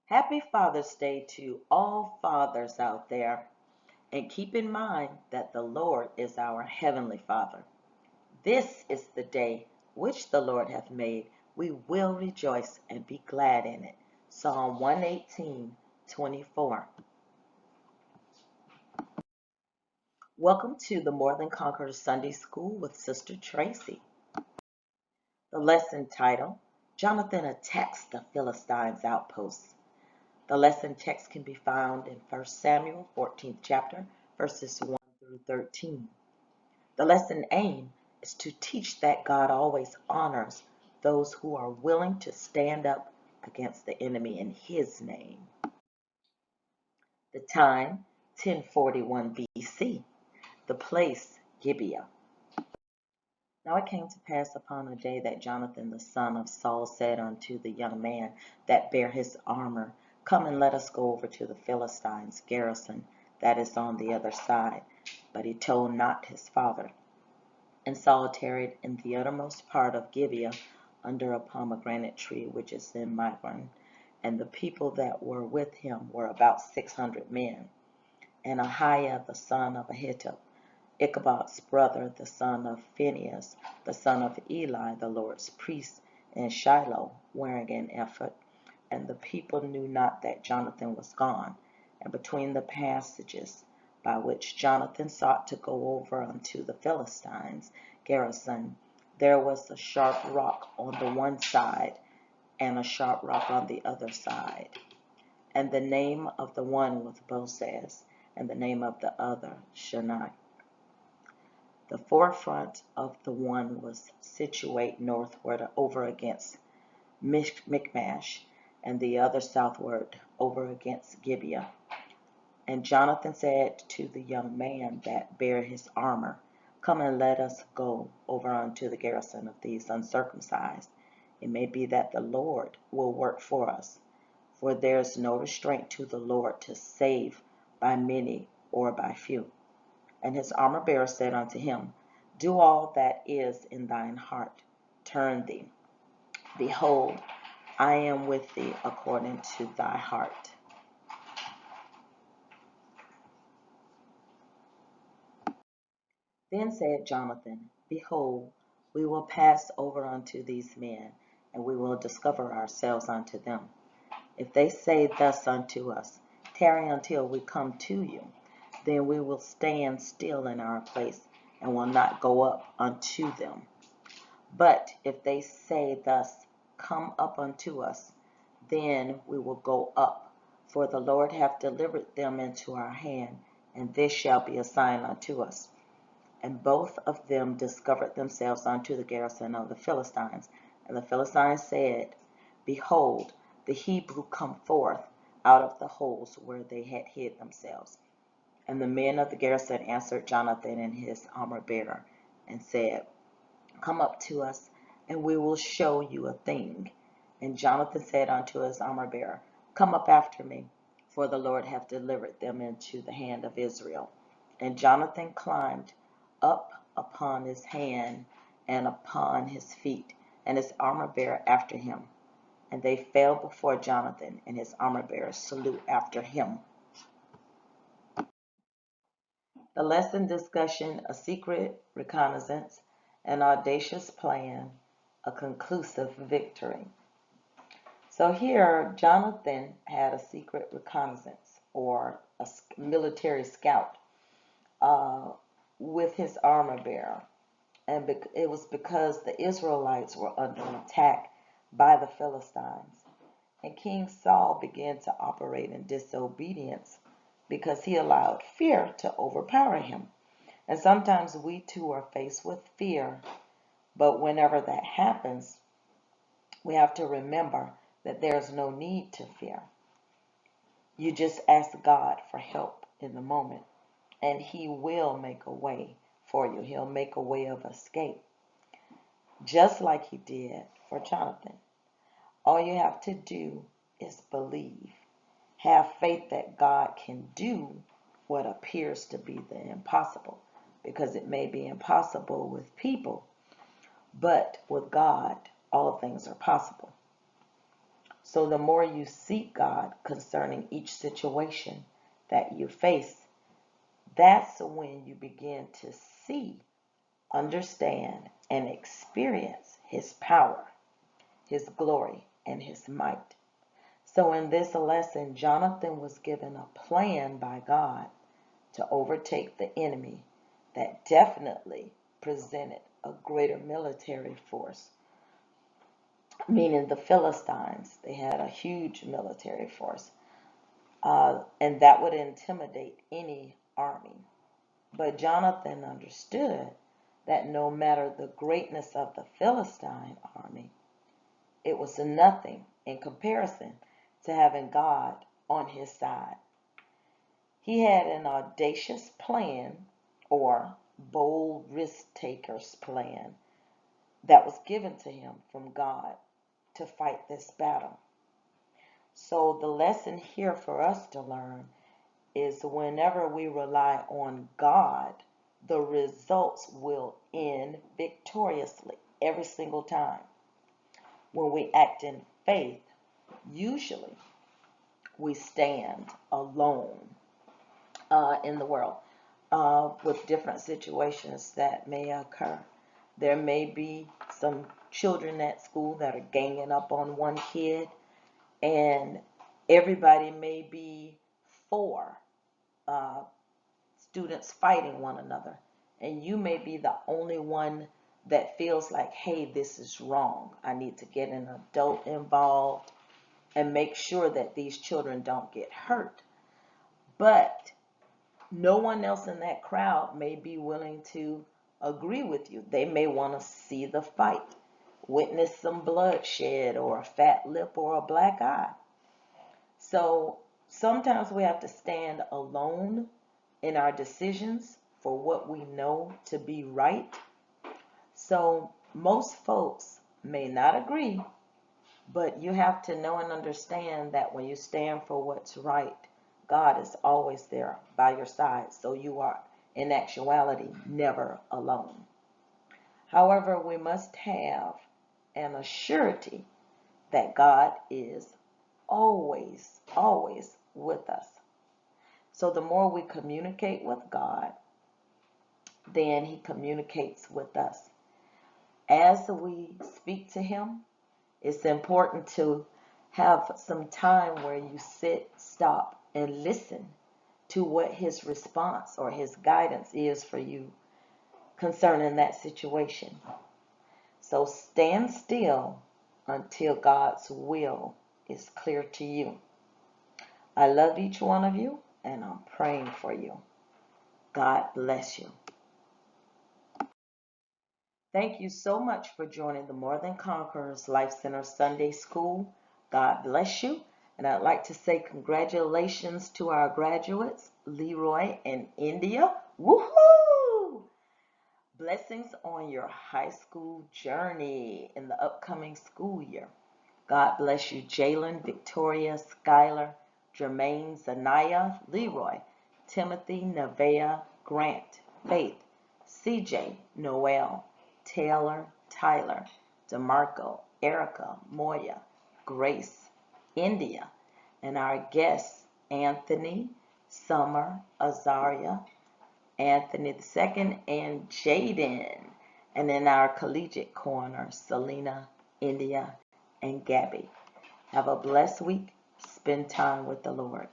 Happy Father's Day to all fathers out there. And keep in mind that the Lord is our Heavenly Father. This is the day which the Lord hath made. We will rejoice and be glad in it. Psalm 118:24. Welcome to the More Than Conquerors Sunday School with Sister Tracy. The lesson title, Johnathan attacks the Philistines' outposts. The lesson text can be found in 1 Samuel 14th chapter, verses 1 through 13. The lesson aim is to teach that God always honors those who are willing to stand up against the enemy in his name. The time, 1041 BC. The place, Gibeah. Now it came to pass upon a day that Johnathan the son of Saul said unto the young man that bare his armor, Come and let us go over to the Philistines' garrison that is on the other side. But he told not his father. And Saul tarried in the uttermost part of Gibeah under a pomegranate tree which is in Migron. And the people that were with him were about 600 men. And Ahiah the son of Ahitub, Ichabod's brother, the son of Phinehas, the son of Eli, the Lord's priest, in Shiloh, wearing an ephod. And the people knew not that Johnathan was gone. And between the passages by which Johnathan sought to go over unto the Philistines' garrison, there was a sharp rock on the one side, and a sharp rock on the other side. And the name of the one was Bozez, and the name of the other Shani. The forefront of the one was situate northward over against Michmash, and the other southward over against Gibeah. And Johnathan said to the young man that bare his armor, Come and let us go over unto the garrison of these uncircumcised. It may be that the Lord will work for us, for there is no restraint to the Lord to save by many or by few. And his armor bearer said unto him, Do all that is in thine heart, turn thee. Behold, I am with thee according to thy heart. Then said Johnathan, Behold, we will pass over unto these men, and we will discover ourselves unto them. If they say thus unto us, Tarry until we come to you, then we will stand still in our place, and will not go up unto them. But if they say thus, Come up unto us, then we will go up, for the Lord hath delivered them into our hand, and this shall be a sign unto us. And both of them discovered themselves unto the garrison of the Philistines. And the Philistines said, Behold, the Hebrew come forth out of the holes where they had hid themselves. And the men of the garrison answered Johnathan and his armor bearer, and said, Come up to us, and we will show you a thing. And Johnathan said unto his armor bearer, Come up after me, for the Lord hath delivered them into the hand of Israel. And Johnathan climbed up upon his hand and upon his feet, and his armor bearer after him. And they fell before Johnathan, and his armor bearer salute after him. The lesson discussion, a secret reconnaissance, an audacious plan, a conclusive victory. So here, Johnathan had a secret reconnaissance, or a military scout, with his armor bearer. And it was because the Israelites were under attack by the Philistines. And King Saul began to operate in disobedience because he allowed fear to overpower him. And sometimes we too are faced with fear, but whenever that happens, we have to remember that there's no need to fear. You just ask God for help in the moment, and he will make a way for you. He'll make a way of escape, just like he did for Johnathan. All you have to do is believe. Have faith that God can do what appears to be the impossible, because it may be impossible with people, but with God, all things are possible. So the more you seek God concerning each situation that you face, that's when you begin to see, understand, and experience His power, His glory, and His might. So in this lesson, Jonathan was given a plan by God to overtake the enemy that definitely presented a greater military force, meaning the Philistines. They had a huge military force, and that would intimidate any army. But Jonathan understood that no matter the greatness of the Philistine army, it was nothing in comparison to having God on his side. He had an audacious plan, or bold risk taker's plan, that was given to him from God to fight this battle. So the lesson here for us to learn is whenever we rely on God, the results will end victoriously every single time. When we act in faith, usually we stand alone in the world with different situations that may occur. There may be some children at school that are ganging up on one kid, and everybody may be for students fighting one another, and you may be the only one that feels like, hey, this is wrong. I need to get an adult involved and make sure that these children don't get hurt. But no one else in that crowd may be willing to agree with you. They may want to see the fight, witness some bloodshed or a fat lip or a black eye. So sometimes we have to stand alone in our decisions for what we know to be right. So most folks may not agree, but you have to know and understand that when you stand for what's right, God is always there by your side. So you are, in actuality, never alone. However, we must have an assurity that God is always, always with us. So the more we communicate with God, then He communicates with us. As we speak to Him, it's important to have some time where you sit, stop, and listen to what His response or His guidance is for you concerning that situation. So stand still until God's will is clear to you. I love each one of you, and I'm praying for you. God bless you. Thank you so much for joining the More Than Conquerors Life Center Sunday School. God bless you. And I'd like to say congratulations to our graduates, Leroy and India. Woohoo! Blessings on your high school journey in the upcoming school year. God bless you, Jalen, Victoria, Skylar, Jermaine, Zanaya, Leroy, Timothy, Nevaeh, Grant, Faith, CJ, Noel, Taylor, Tyler, DeMarco, Erica, Moya, Grace, India, and our guests, Anthony, Summer, Azaria, Anthony II, and Jaden. And in our collegiate corner, Selena, India, and Gabby. Have a blessed week. Spend time with the Lord.